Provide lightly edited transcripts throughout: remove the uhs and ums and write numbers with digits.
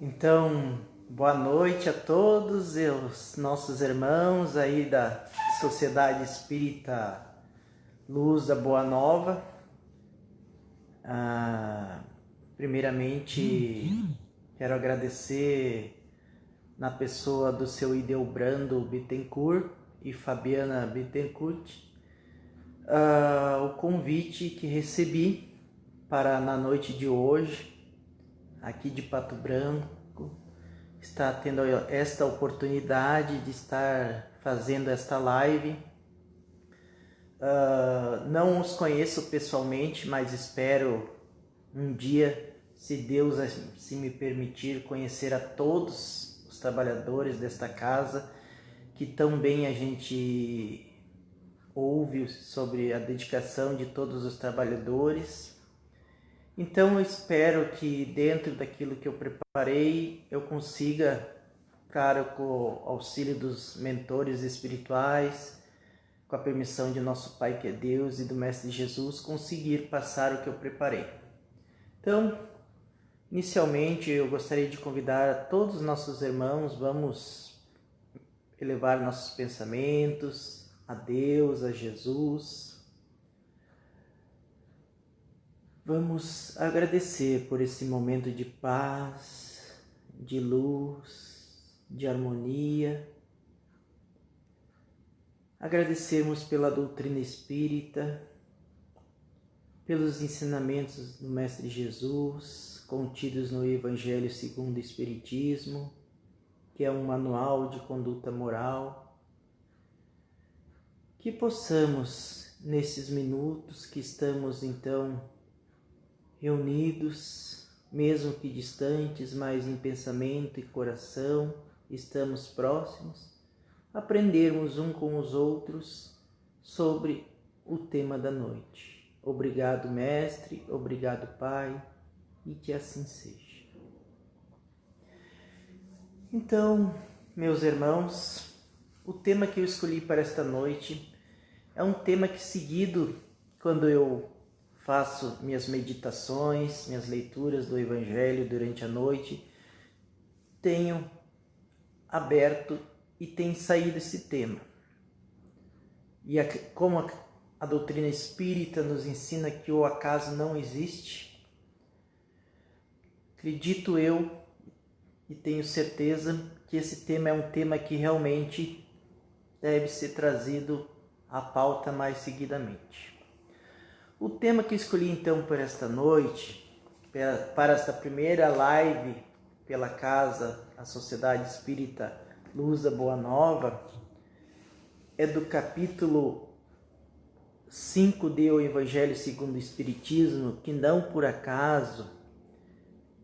Então, boa noite a todos os nossos irmãos aí da Sociedade Espírita Luz da Boa Nova. Primeiramente, quero agradecer na pessoa do seu Ildebrando Bittencourt e Fabiana Bittencourt o convite que recebi para na noite de hoje, aqui de Pato Branco, está tendo esta oportunidade de estar fazendo esta live. Não os conheço pessoalmente, mas espero um dia, se Deus assim me permitir, conhecer a todos os trabalhadores desta casa, que tão bem a gente ouve sobre a dedicação de todos os trabalhadores. Então eu espero que dentro daquilo que eu preparei, eu consiga, claro, com o auxílio dos mentores espirituais, com a permissão de nosso Pai que é Deus e do Mestre Jesus, conseguir passar o que eu preparei. Então, inicialmente eu gostaria de convidar a todos os nossos irmãos, vamos elevar nossos pensamentos a Deus, a Jesus. Vamos agradecer por esse momento de paz, de luz, de harmonia. Agradecemos pela doutrina espírita, pelos ensinamentos do Mestre Jesus, contidos no Evangelho segundo o Espiritismo, que é um manual de conduta moral. Que possamos, nesses minutos que estamos então reunidos, mesmo que distantes, mas em pensamento e coração, estamos próximos, aprendermos um com os outros sobre o tema da noite. Obrigado, Mestre, obrigado, Pai, e que assim seja. Então, meus irmãos, o tema que eu escolhi para esta noite é um tema que, seguido, quando eu faço minhas meditações, minhas leituras do Evangelho durante a noite, tenho aberto e tem saído esse tema. E como a doutrina espírita nos ensina que o acaso não existe, acredito eu e tenho certeza que esse tema é um tema que realmente deve ser trazido à pauta mais seguidamente. O tema que escolhi então para esta noite, para esta primeira live pela casa, a Sociedade Espírita Luz da Boa Nova, é do capítulo 5 do Evangelho segundo o Espiritismo, que não por acaso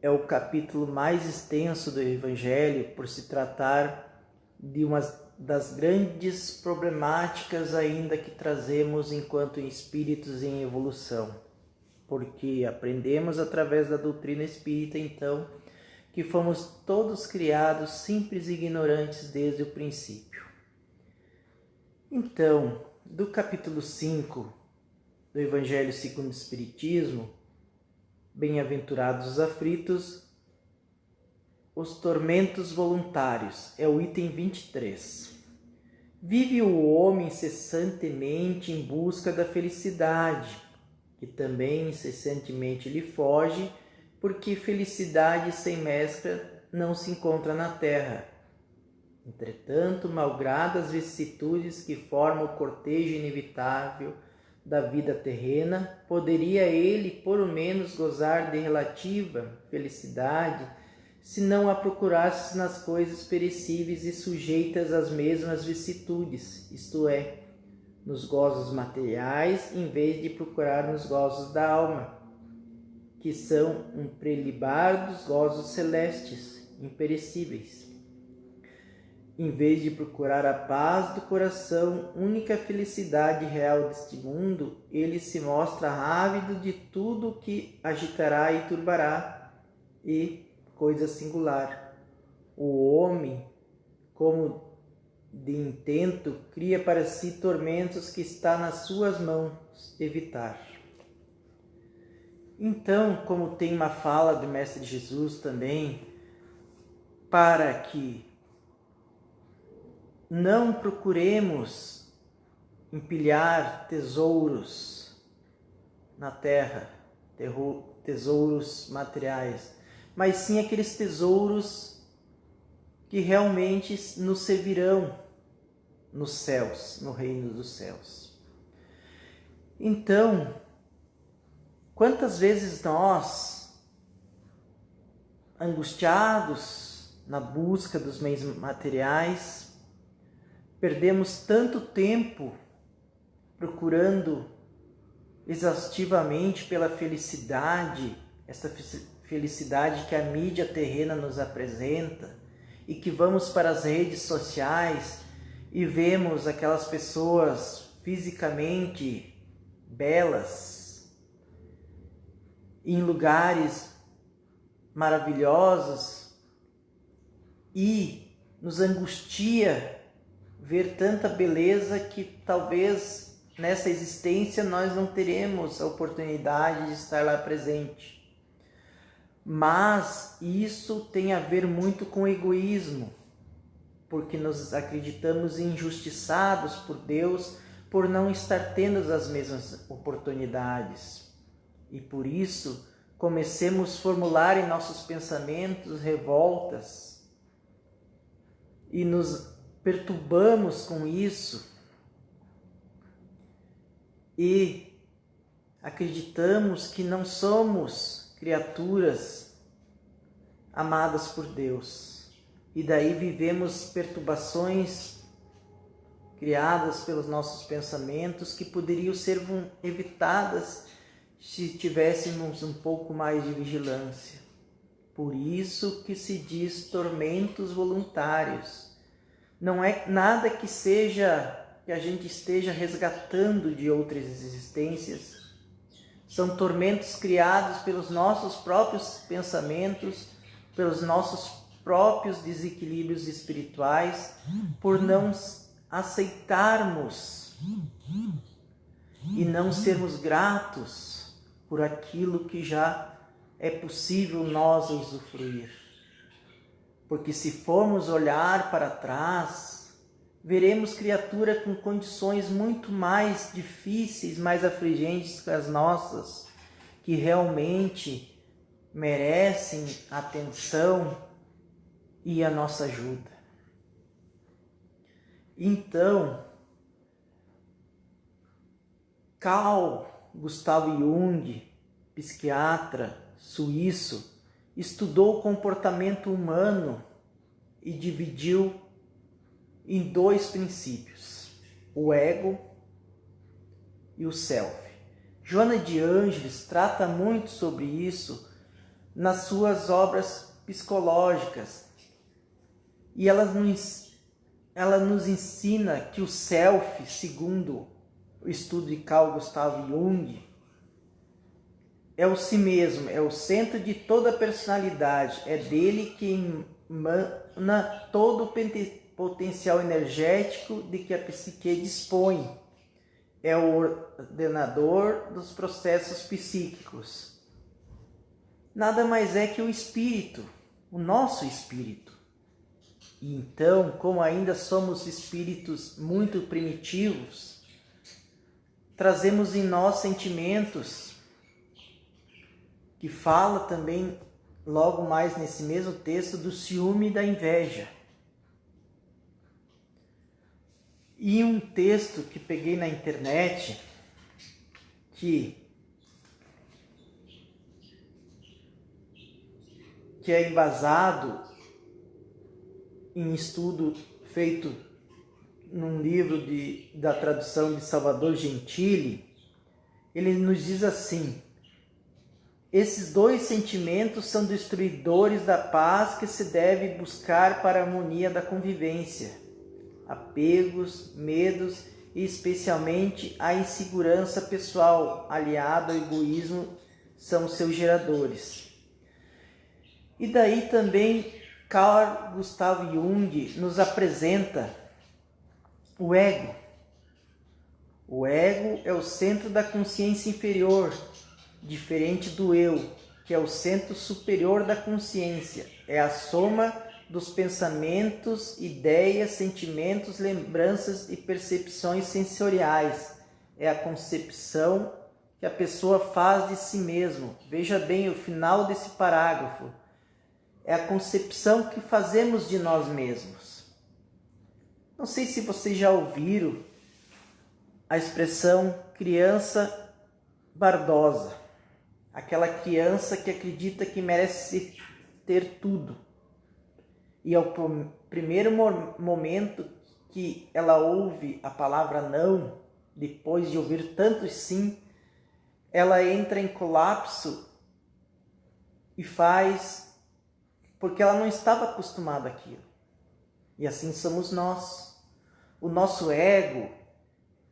é o capítulo mais extenso do Evangelho, por se tratar de uma das grandes problemáticas ainda que trazemos enquanto espíritos em evolução, porque aprendemos através da doutrina espírita, então, que fomos todos criados simples e ignorantes desde o princípio. Então, do capítulo 5 do Evangelho segundo o Espiritismo, bem-aventurados os aflitos, os tormentos voluntários, é o item 23. Vive o homem incessantemente em busca da felicidade, que também incessantemente lhe foge, porque felicidade sem mescla não se encontra na terra. Entretanto, malgrado as vicissitudes que formam o cortejo inevitável da vida terrena, poderia ele, por o menos, gozar de relativa felicidade, se não a procurasse nas coisas perecíveis e sujeitas às mesmas vicissitudes, isto é, nos gozos materiais, em vez de procurar nos gozos da alma, que são um prelibar dos gozos celestes, imperecíveis. Em vez de procurar a paz do coração, única felicidade real deste mundo, ele se mostra ávido de tudo o que agitará e turbará, e, coisa singular, o homem, como de intento, cria para si tormentos que está nas suas mãos evitar. Então, como tem uma fala do Mestre Jesus também, para que não procuremos empilhar tesouros na terra, tesouros materiais, mas sim aqueles tesouros que realmente nos servirão nos céus, no reino dos céus. Então, quantas vezes nós, angustiados na busca dos bens materiais, perdemos tanto tempo procurando exaustivamente pela felicidade, essa felicidade que a mídia terrena nos apresenta, e que vamos para as redes sociais e vemos aquelas pessoas fisicamente belas, em lugares maravilhosos, e nos angustia ver tanta beleza que talvez nessa existência nós não teremos a oportunidade de estar lá presente. Mas isso tem a ver muito com egoísmo, porque nos acreditamos injustiçados por Deus por não estar tendo as mesmas oportunidades. E por isso comecemos a formular em nossos pensamentos revoltas e nos perturbamos com isso e acreditamos que não somos criaturas amadas por Deus. E daí vivemos perturbações criadas pelos nossos pensamentos que poderiam ser evitadas se tivéssemos um pouco mais de vigilância. Por isso que se diz tormentos voluntários. Não é nada que a gente esteja resgatando de outras existências. São tormentos criados pelos nossos próprios pensamentos, pelos nossos próprios desequilíbrios espirituais, por não aceitarmos e não sermos gratos por aquilo que já é possível nós usufruir. Porque se formos olhar para trás, veremos criaturas com condições muito mais difíceis, mais afligentes que as nossas, que realmente merecem atenção e a nossa ajuda. Então, Carl Gustav Jung, psiquiatra suíço, estudou o comportamento humano e dividiu em dois princípios, o ego e o self. Joana de Ângeles trata muito sobre isso nas suas obras psicológicas, e ela nos ensina que o self, segundo o estudo de Carl Gustav Jung, é o si mesmo, é o centro de toda a personalidade, é dele que emana todo o potencial energético de que a psique dispõe, é o ordenador dos processos psíquicos. Nada mais é que o espírito, o nosso espírito. E então, como ainda somos espíritos muito primitivos, trazemos em nós sentimentos que fala também, logo mais nesse mesmo texto, do ciúme e da inveja. E um texto que peguei na internet, que é embasado em estudo feito num livro da tradução de Salvador Gentili, ele nos diz assim: esses dois sentimentos são destruidores da paz que se deve buscar para a harmonia da convivência. Apegos, medos e especialmente a insegurança pessoal, aliada ao egoísmo, são seus geradores. E daí também Carl Gustav Jung nos apresenta o ego. O ego é o centro da consciência inferior, diferente do eu, que é o centro superior da consciência. É a soma dos pensamentos, ideias, sentimentos, lembranças e percepções sensoriais. É a concepção que a pessoa faz de si mesmo. Veja bem o final desse parágrafo. É a concepção que fazemos de nós mesmos. Não sei se vocês já ouviram a expressão criança bardosa. Aquela criança que acredita que merece ter tudo. E ao primeiro momento que ela ouve a palavra não, depois de ouvir tantos sim, ela entra em colapso e faz porque ela não estava acostumada àquilo. E assim somos nós. O nosso ego,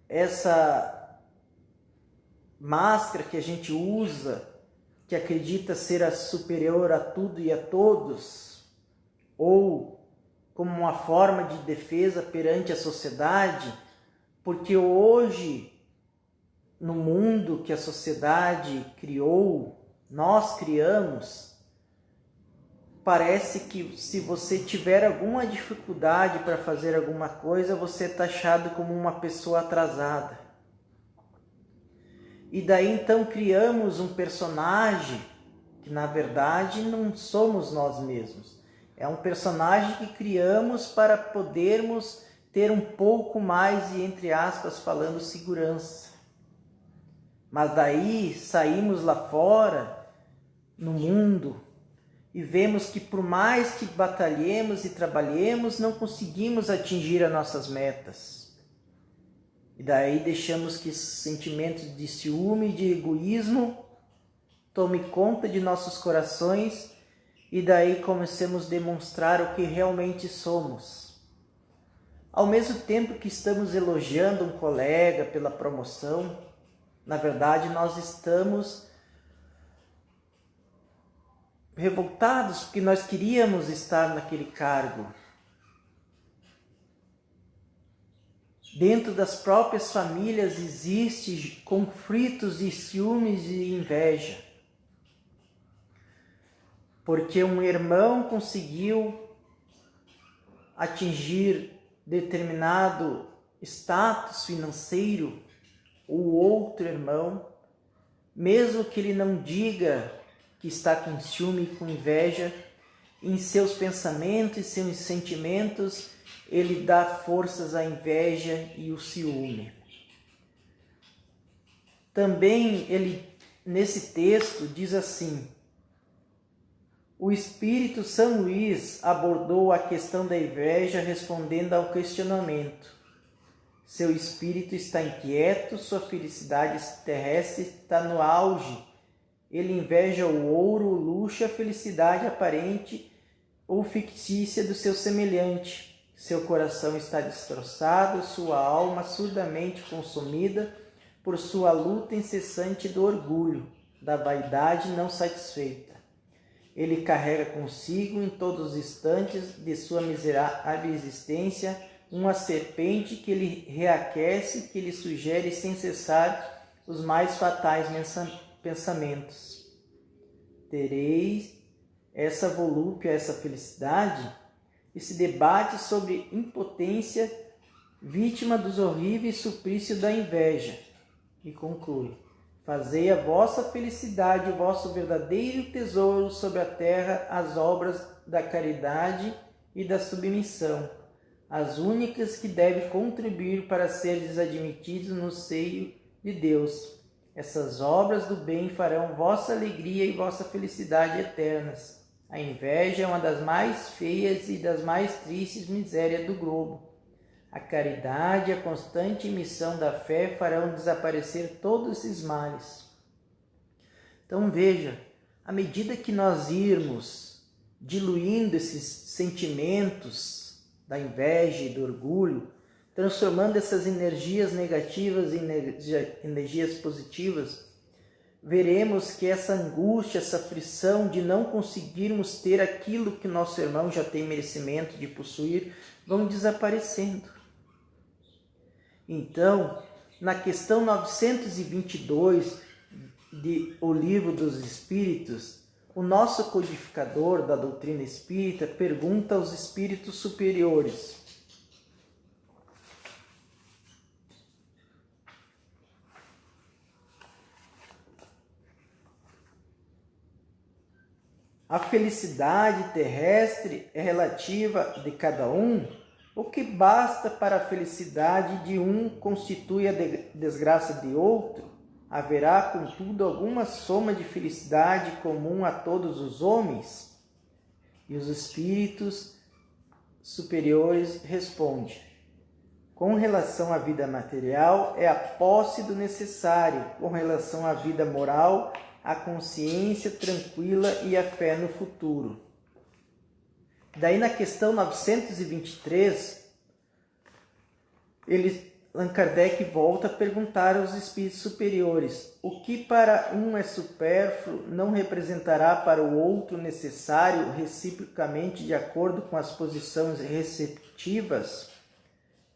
essa máscara que a gente usa, que acredita ser a superior a tudo e a todos, ou como uma forma de defesa perante a sociedade, porque hoje, no mundo que a sociedade criou, nós criamos, parece que se você tiver alguma dificuldade para fazer alguma coisa, você é taxado como uma pessoa atrasada. E daí então criamos um personagem que na verdade não somos nós mesmos. É um personagem que criamos para podermos ter um pouco mais de, entre aspas, falando, segurança. Mas daí saímos lá fora, no mundo, e vemos que por mais que batalhemos e trabalhemos, não conseguimos atingir as nossas metas. E daí deixamos que esses sentimentos de ciúme e de egoísmo tome conta de nossos corações e daí comecemos a demonstrar o que realmente somos. Ao mesmo tempo que estamos elogiando um colega pela promoção, na verdade nós estamos revoltados porque nós queríamos estar naquele cargo. Dentro das próprias famílias existem conflitos de ciúmes e inveja. Porque um irmão conseguiu atingir determinado status financeiro, o outro irmão, mesmo que ele não diga que está com ciúme e com inveja, em seus pensamentos e seus sentimentos, ele dá forças à inveja e o ciúme. Também ele, nesse texto, diz assim: o Espírito São Luís abordou a questão da inveja respondendo ao questionamento. Seu espírito está inquieto, sua felicidade terrestre está no auge. Ele inveja o ouro, o luxo, a felicidade aparente ou fictícia do seu semelhante. Seu coração está destroçado, sua alma surdamente consumida por sua luta incessante do orgulho, da vaidade não satisfeita. Ele carrega consigo em todos os instantes de sua miserável existência uma serpente que lhe reaquece, que lhe sugere sem cessar os mais fatais pensamentos. Tereis essa volúpia, essa felicidade, e se debate sobre impotência, vítima dos horríveis suplícios da inveja. E conclui: fazei a vossa felicidade o vosso verdadeiro tesouro sobre a terra, as obras da caridade e da submissão, as únicas que devem contribuir para seres admitidos no seio de Deus. Essas obras do bem farão vossa alegria e vossa felicidade eternas. A inveja é uma das mais feias e das mais tristes misérias do globo. A caridade e a constante missão da fé farão desaparecer todos esses males. Então veja, à medida que nós irmos diluindo esses sentimentos da inveja e do orgulho, transformando essas energias negativas em energias positivas, veremos que essa angústia, essa aflição de não conseguirmos ter aquilo que nosso irmão já tem merecimento de possuir, vão desaparecendo. Então, na questão 922 de O Livro dos Espíritos, o nosso codificador da doutrina espírita pergunta aos espíritos superiores: a felicidade terrestre é relativa de cada um? O que basta para a felicidade de um constitui a desgraça de outro? Haverá, contudo, alguma soma de felicidade comum a todos os homens? E os espíritos superiores respondem: com relação à vida material, é a posse do necessário; com relação à vida moral, a consciência tranquila e a fé no futuro. Daí na questão 923, Allan Kardec volta a perguntar aos espíritos superiores: o que para um é supérfluo não representará para o outro necessário reciprocamente de acordo com as posições receptivas?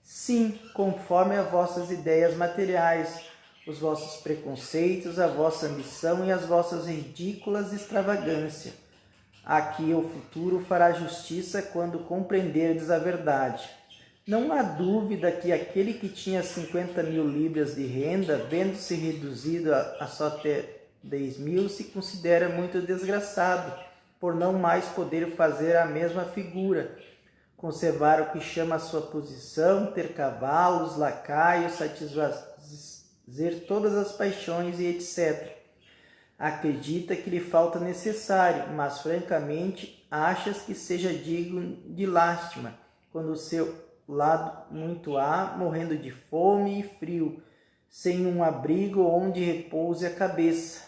Sim, conforme as vossas ideias materiais, os vossos preconceitos, a vossa ambição e as vossas ridículas extravagâncias. Aqui o futuro fará justiça quando compreenderdes a verdade. Não há dúvida que aquele que tinha 50.000 libras de renda, vendo-se reduzido a só ter 10.000, se considera muito desgraçado, por não mais poder fazer a mesma figura, conservar o que chama a sua posição, ter cavalos, lacaios, satisfazer todas as paixões e etc. Acredita que lhe falta necessário, mas francamente achas que seja digno de lástima, quando o seu lado muito há, morrendo de fome e frio, sem um abrigo onde repouse a cabeça.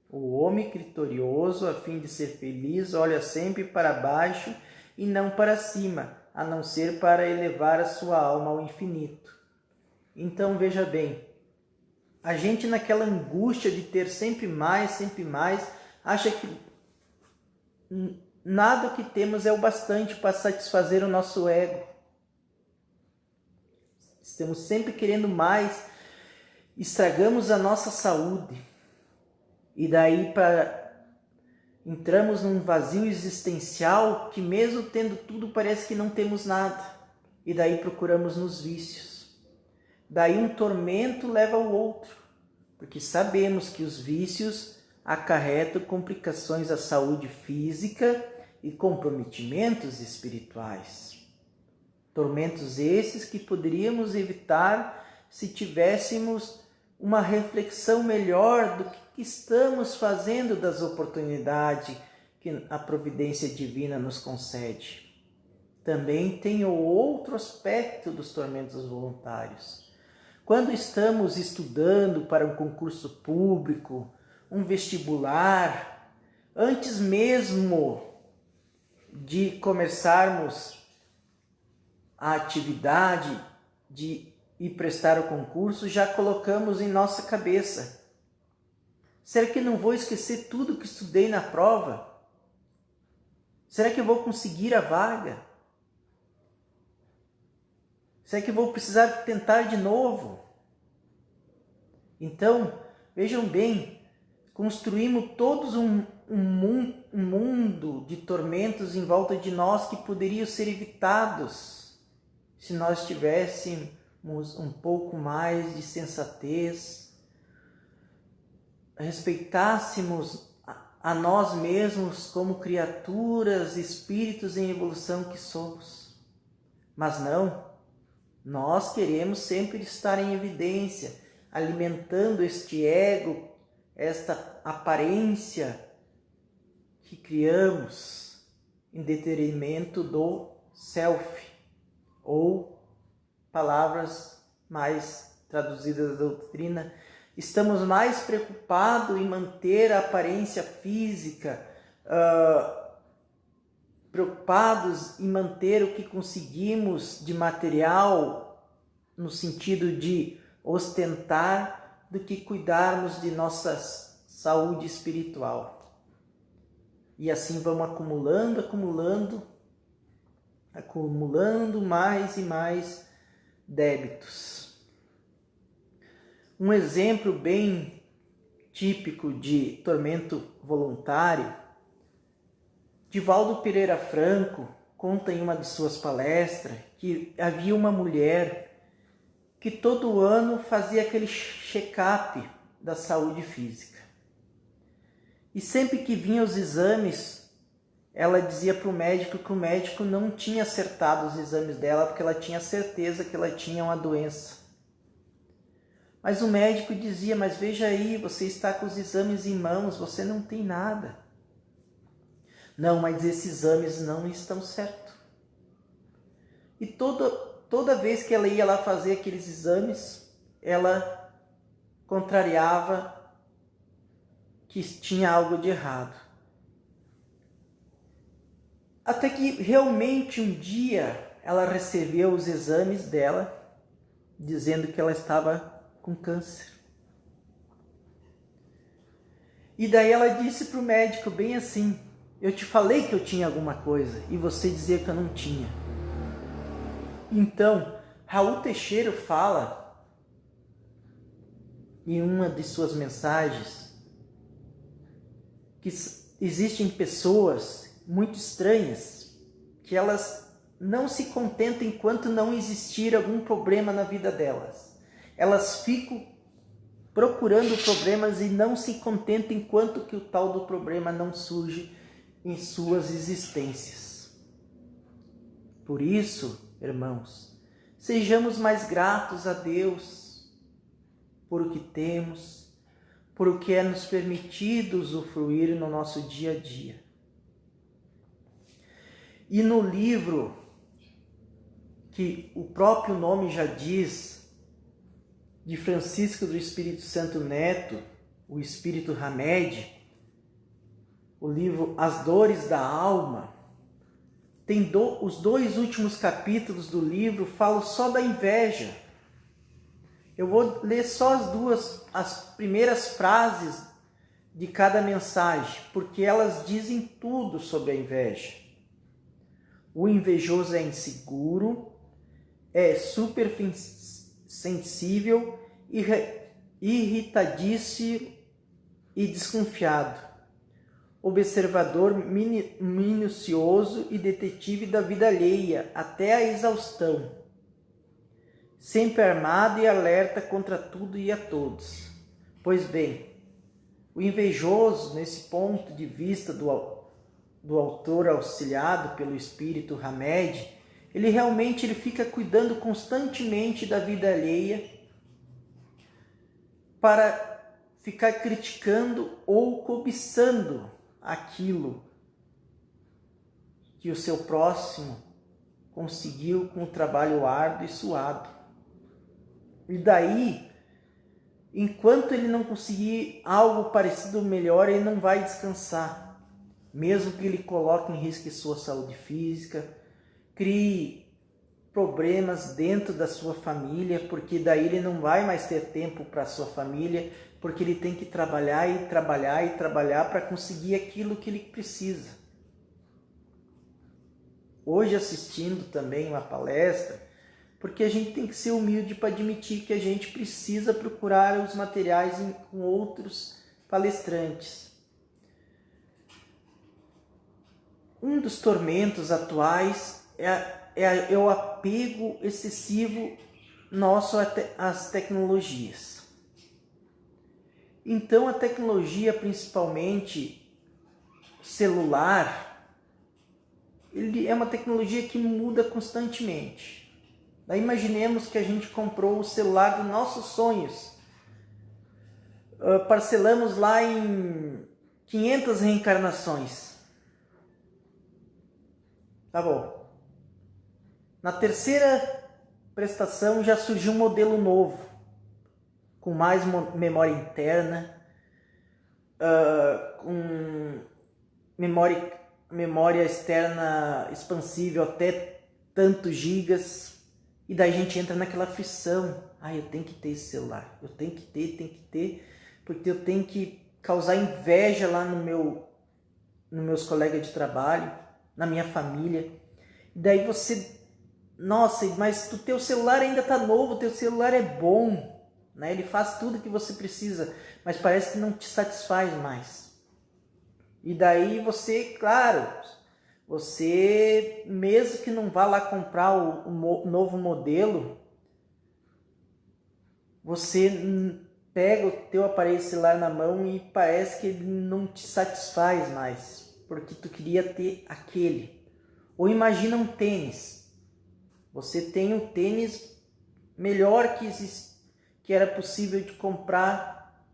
O homem criterioso, a fim de ser feliz, olha sempre para baixo e não para cima, a não ser para elevar a sua alma ao infinito. Então veja bem, a gente naquela angústia de ter sempre mais, acha que nada que temos é o bastante para satisfazer o nosso ego. Estamos sempre querendo mais, estragamos a nossa saúde. E daí entramos num vazio existencial que mesmo tendo tudo parece que não temos nada. E daí procuramos nos vícios. Daí um tormento leva ao outro, porque sabemos que os vícios acarretam complicações à saúde física e comprometimentos espirituais. Tormentos esses que poderíamos evitar se tivéssemos uma reflexão melhor do que estamos fazendo das oportunidades que a providência divina nos concede. Também tem o outro aspecto dos tormentos voluntários. Quando estamos estudando para um concurso público, um vestibular, antes mesmo de começarmos a atividade de ir prestar o concurso, já colocamos em nossa cabeça: será que não vou esquecer tudo que estudei na prova? Será que eu vou conseguir a vaga? Será que eu vou precisar tentar de novo? Então, vejam bem, construímos todos um mundo de tormentos em volta de nós que poderiam ser evitados se nós tivéssemos um pouco mais de sensatez, respeitássemos a nós mesmos como criaturas, espíritos em evolução que somos. Mas não, nós queremos sempre estar em evidência, alimentando este ego, esta aparência que criamos em detrimento do self. Ou, palavras mais traduzidas da doutrina, estamos mais preocupados em manter a aparência física, preocupados em manter o que conseguimos de material, no sentido de ostentar, do que cuidarmos de nossa saúde espiritual. E assim vamos acumulando mais e mais débitos. Um exemplo bem típico de tormento voluntário Divaldo Pereira Franco conta em uma de suas palestras que havia uma mulher que todo ano fazia aquele check-up da saúde física. E sempre que vinha os exames, ela dizia para o médico que o médico não tinha acertado os exames dela porque ela tinha certeza que ela tinha uma doença. Mas o médico dizia, mas veja aí, você está com os exames em mãos, você não tem nada. Não, mas esses exames não estão certos. E toda vez que ela ia lá fazer aqueles exames, ela contrariava que tinha algo de errado. Até que realmente um dia ela recebeu os exames dela, dizendo que ela estava com câncer. E daí ela disse para o médico bem assim, eu te falei que eu tinha alguma coisa e você dizia que eu não tinha. Então, Raul Teixeira fala em uma de suas mensagens que existem pessoas muito estranhas que elas não se contentam enquanto não existir algum problema na vida delas. Elas ficam procurando problemas e não se contentam enquanto que o tal do problema não surge em suas existências. Por isso, irmãos, sejamos mais gratos a Deus por o que temos, por o que é nos permitido usufruir no nosso dia a dia. E no livro, que o próprio nome já diz, de Francisco do Espírito Santo Neto, o Espírito Hamed, o livro As Dores da Alma, tem os 2 últimos capítulos do livro falam só da inveja. Eu vou ler só as primeiras frases de cada mensagem, porque elas dizem tudo sobre a inveja. O invejoso é inseguro, é supersensível, irritadiço e desconfiado. Observador minucioso e detetive da vida alheia até a exaustão. Sempre armado e alerta contra tudo e a todos. Pois bem, o invejoso, nesse ponto de vista do autor auxiliado pelo Espírito Hamed, ele fica cuidando constantemente da vida alheia para ficar criticando ou cobiçando aquilo que o seu próximo conseguiu com o trabalho árduo e suado. E daí, enquanto ele não conseguir algo parecido melhor, ele não vai descansar. Mesmo que ele coloque em risco a sua saúde física, crie problemas dentro da sua família, porque daí ele não vai mais ter tempo para a sua família, porque ele tem que trabalhar e trabalhar e trabalhar para conseguir aquilo que ele precisa. Hoje assistindo também uma palestra, porque a gente tem que ser humilde para admitir que a gente precisa procurar os materiais com outros palestrantes. Um dos tormentos atuais é o apego excessivo nosso às tecnologias. Então a tecnologia, principalmente celular, ele é uma tecnologia que muda constantemente. Daí imaginemos que a gente comprou o celular dos nossos sonhos. Parcelamos lá em 500 reencarnações. Tá bom. Na terceira prestação já surgiu um modelo novo, com mais memória interna, com memória externa expansível até tantos gigas. E daí a gente entra naquela aflição. Eu tenho que ter esse celular. Eu tenho que ter, porque eu tenho que causar inveja lá nos meus colegas de trabalho, na minha família. E daí você, nossa, mas o teu celular ainda está novo, o teu celular é bom, né? Ele faz tudo que você precisa, mas parece que não te satisfaz mais. E daí você, claro, Você, mesmo que não vá lá comprar o novo modelo, você pega o teu aparelho celular na mão e parece que ele não te satisfaz mais, porque tu queria ter aquele. Ou imagina um tênis. Você tem um tênis melhor que era possível de comprar,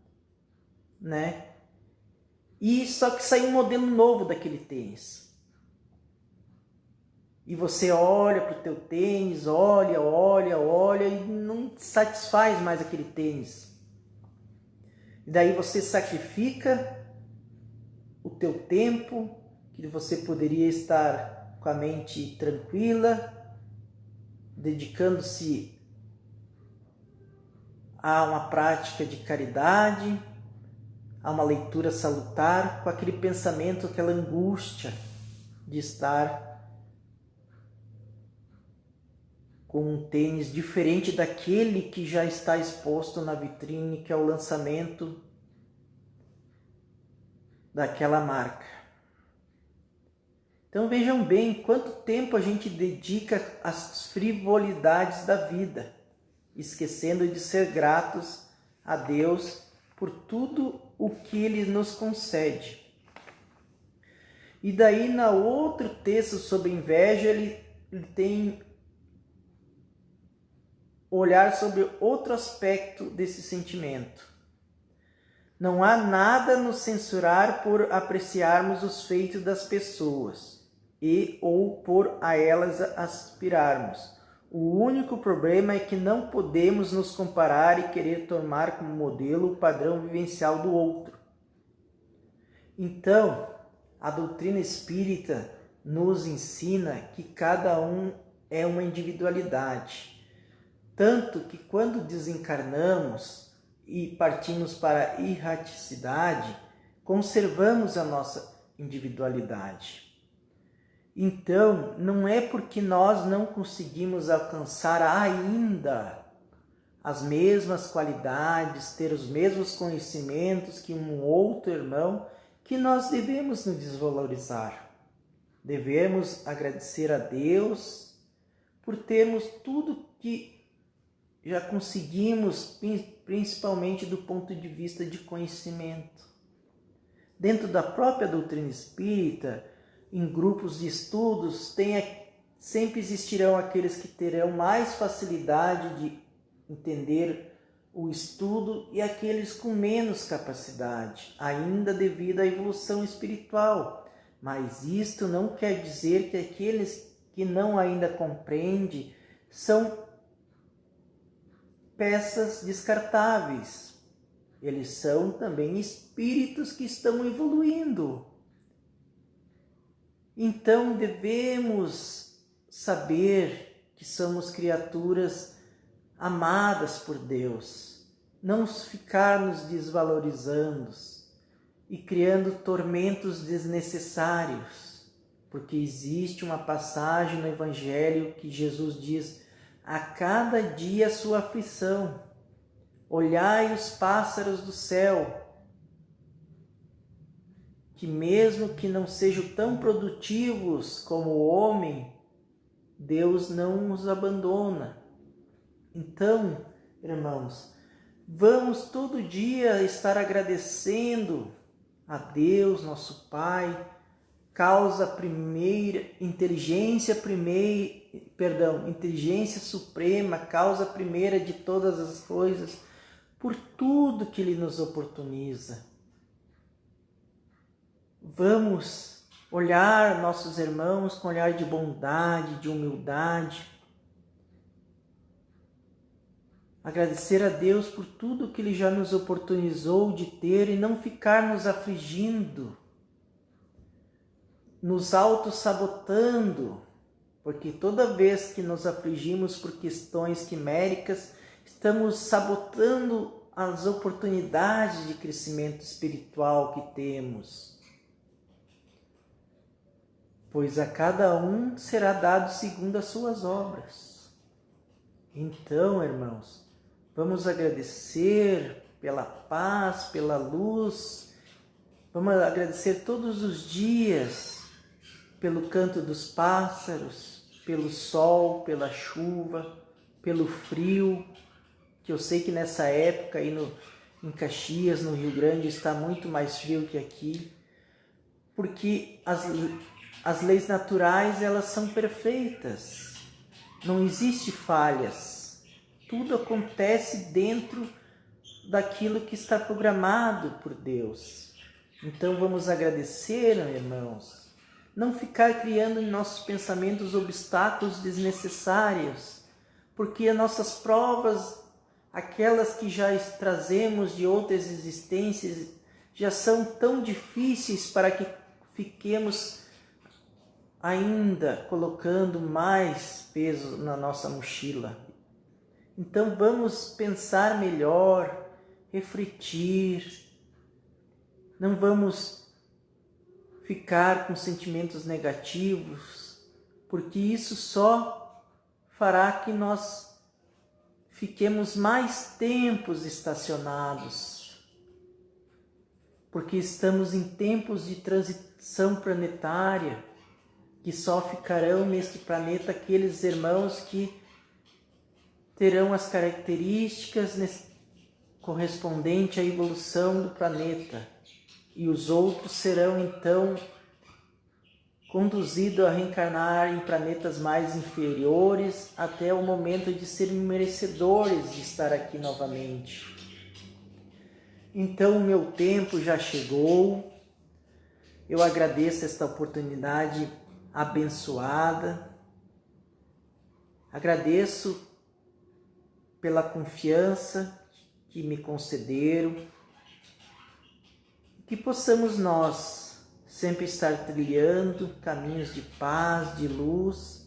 né? E só que saiu um modelo novo daquele tênis. E você olha para o teu tênis, olha e não te satisfaz mais aquele tênis. E daí você sacrifica o teu tempo, que você poderia estar com a mente tranquila, dedicando-se a uma prática de caridade, a uma leitura salutar, com aquele pensamento, aquela angústia de estar com um tênis diferente daquele que já está exposto na vitrine, que é o lançamento daquela marca. Então vejam bem quanto tempo a gente dedica às frivolidades da vida, esquecendo de ser gratos a Deus por tudo o que Ele nos concede. E daí, no outro texto sobre inveja, ele tem olhar sobre outro aspecto desse sentimento. Não há nada nos censurar por apreciarmos os feitos das pessoas e ou por a elas aspirarmos. O único problema é que não podemos nos comparar e querer tomar como modelo o padrão vivencial do outro. Então, a doutrina espírita nos ensina que cada um é uma individualidade. Tanto que quando desencarnamos e partimos para a erraticidade, conservamos a nossa individualidade. Então, não é porque nós não conseguimos alcançar ainda as mesmas qualidades, ter os mesmos conhecimentos que um outro irmão, que nós devemos nos desvalorizar. Devemos agradecer a Deus por termos tudo que já conseguimos, principalmente do ponto de vista de conhecimento. Dentro da própria doutrina espírita, em grupos de estudos, sempre existirão aqueles que terão mais facilidade de entender o estudo e aqueles com menos capacidade, ainda devido à evolução espiritual. Mas isto não quer dizer que aqueles que não ainda compreendem são peças descartáveis. Eles são também espíritos que estão evoluindo. Então devemos saber que somos criaturas amadas por Deus, não ficar nos desvalorizando e criando tormentos desnecessários, porque existe uma passagem no Evangelho que Jesus diz: a cada dia a sua aflição, olhai os pássaros do céu, que mesmo que não sejam tão produtivos como o homem, Deus não os abandona. Então, irmãos, vamos todo dia estar agradecendo a Deus, nosso Pai, inteligência suprema, causa primeira de todas as coisas, por tudo que Ele nos oportuniza. Vamos olhar nossos irmãos com olhar de bondade, de humildade. Agradecer a Deus por tudo que Ele já nos oportunizou de ter e não ficar nos afligindo, nos auto-sabotando, porque toda vez que nos afligimos por questões quiméricas, estamos sabotando as oportunidades de crescimento espiritual que temos. Pois a cada um será dado segundo as suas obras. Então, irmãos, vamos agradecer pela paz, pela luz, vamos agradecer todos os dias pelo canto dos pássaros, pelo sol, pela chuva, pelo frio, que eu sei que nessa época aí em Caxias, no Rio Grande, está muito mais frio que aqui, porque as leis naturais, elas são perfeitas, não existe falhas, tudo acontece dentro daquilo que está programado por Deus. Então vamos agradecer, irmãos, não ficar criando em nossos pensamentos obstáculos desnecessários, porque as nossas provas, aquelas que já trazemos de outras existências, já são tão difíceis para que fiquemos ainda colocando mais peso na nossa mochila. Então vamos pensar melhor, refletir, não vamos ficar com sentimentos negativos, porque isso só fará que nós fiquemos mais tempos estacionados, porque estamos em tempos de transição planetária, que só ficarão neste planeta aqueles irmãos que terão as características correspondentes à evolução do planeta, e os outros serão então conduzidos a reencarnar em planetas mais inferiores até o momento de serem merecedores de estar aqui novamente. Então o meu tempo já chegou, eu agradeço esta oportunidade abençoada, agradeço pela confiança que me concederam, que possamos nós sempre estar trilhando caminhos de paz, de luz,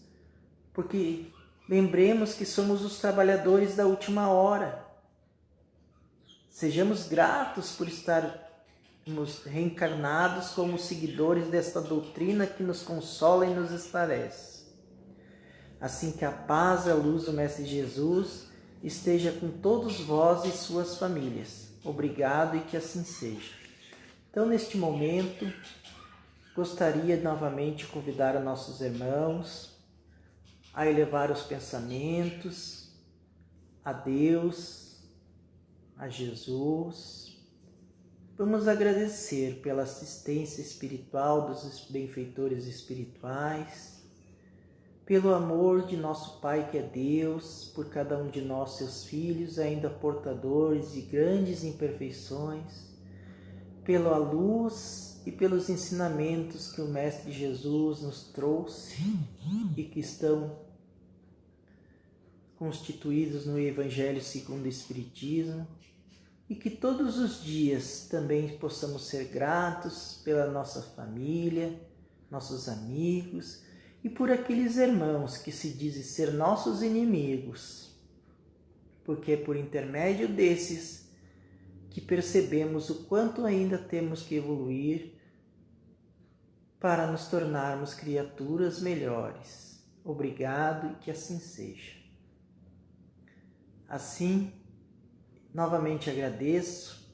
porque lembremos que somos os trabalhadores da última hora. Sejamos gratos por estarmos reencarnados como seguidores desta doutrina que nos consola e nos esclarece. Assim que a paz e a luz do Mestre Jesus esteja com todos vós e suas famílias. Obrigado e que assim seja. Então, neste momento, gostaria novamente de convidar a nossos irmãos a elevar os pensamentos a Deus, a Jesus. Vamos agradecer pela assistência espiritual dos benfeitores espirituais, pelo amor de nosso Pai que é Deus, por cada um de nós, seus filhos, ainda portadores de grandes imperfeições, pela luz e pelos ensinamentos que o Mestre Jesus nos trouxe e que estão constituídos no Evangelho segundo o Espiritismo, e que todos os dias também possamos ser gratos pela nossa família, nossos amigos e por aqueles irmãos que se dizem ser nossos inimigos, porque é por intermédio desses que percebemos o quanto ainda temos que evoluir para nos tornarmos criaturas melhores. Obrigado e que assim seja. Assim, novamente agradeço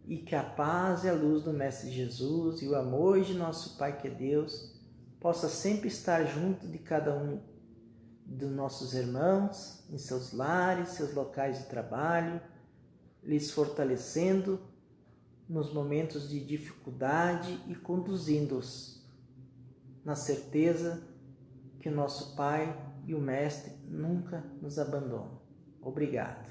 e que a paz e a luz do Mestre Jesus e o amor de nosso Pai que é Deus possa sempre estar junto de cada um dos nossos irmãos, em seus lares, seus locais de trabalho, lhes fortalecendo nos momentos de dificuldade e conduzindo-os na certeza que o nosso Pai e o Mestre nunca nos abandonam. Obrigado.